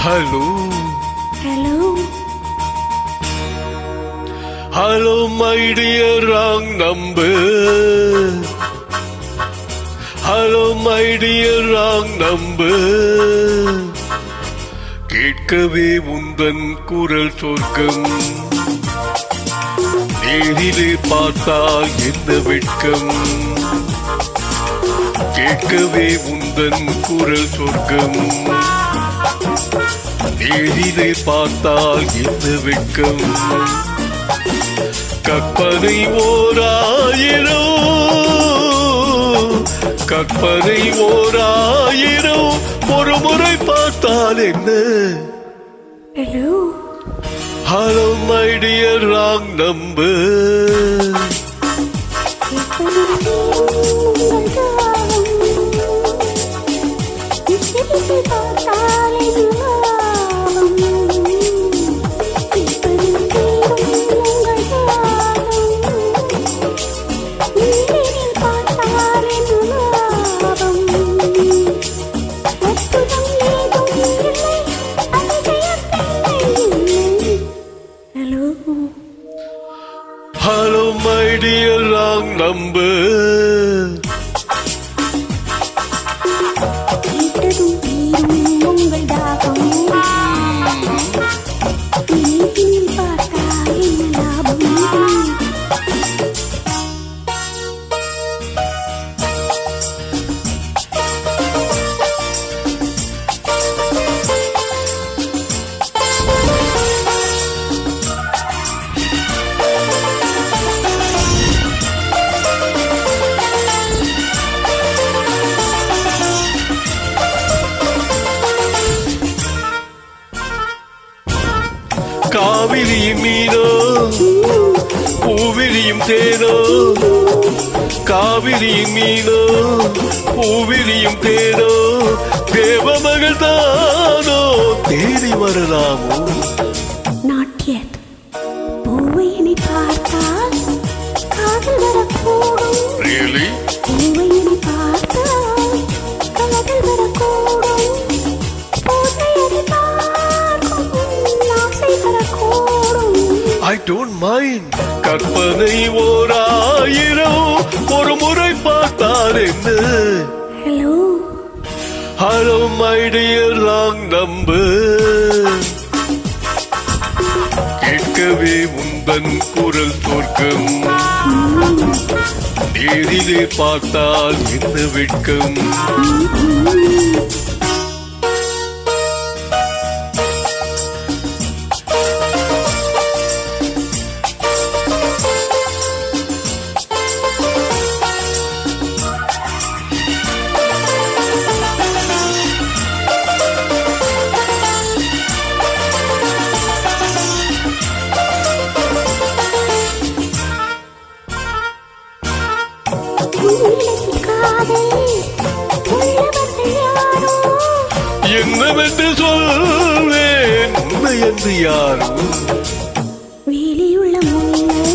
Hello. Hello. Hello, my dear wrong number. Hello, my dear wrong number. கேட்கவே உந்தன் குரல் சொர்க்கம். நேரிலே பார்த்தால் என்ன வெட்கம். கேட்கவே உந்தன் குரல் சொர்க்கம். நேரிலே பார்த்தால் என்ன வெட்கம். கற்பனை ஓராயிரம் ஒரு முறை பார்த்தால் என்ன. Hello. Hello, my dear wrong number. Hello, my dear wrong number. காவிரியும் மீனோ பூவிரியும் தேனோ. காவிரியும் மீனோ பூவிரியும் தேனோ. தேவமகள் தானோ தேடி வரலாமோ. நாட்டியது பூவையினை பார்த்தால் காதல் வரக்கூடும். Really? பூவையினை பார்த்தால் காதல் வரக்கூடும். பூவையினை பார்க்கும் ஆசை வரக்கூடும். I don't mind. கற்பனை ஓராயிரம் ஒரு முறை பார்த்தால் என்ன. Hello. Hello, my dear wrong number. கேட்கவே உந்தன் குரல் சொர்க்கம். நேரிலே பார்த்தால் என்ன வெட்கம். என்னவென்று சொல்வேன் உண்மை என்று யாரும். வேலியுள்ள முல்லை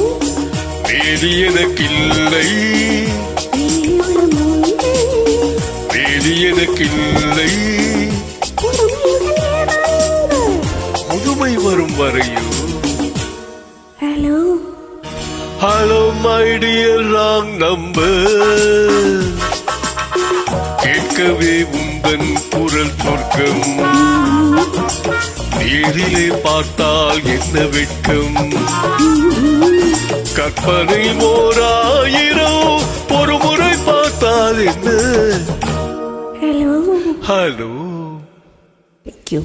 வேலி எனக்கில்லை. வேலியுள்ள முல்லை வேலி எனக்கில்லை. முதுமை வரும் வரையும். Hello. Hello, my dear wrong number. கேட்கவே உந்தன் குரல் சொர்க்கம். நேரிலே பார்த்தால் என்ன வெட்கம். கற்பனை ஓராயிரம் ஒரு முறை பார்த்தால் என்ன. Hello. Hello. Thank you.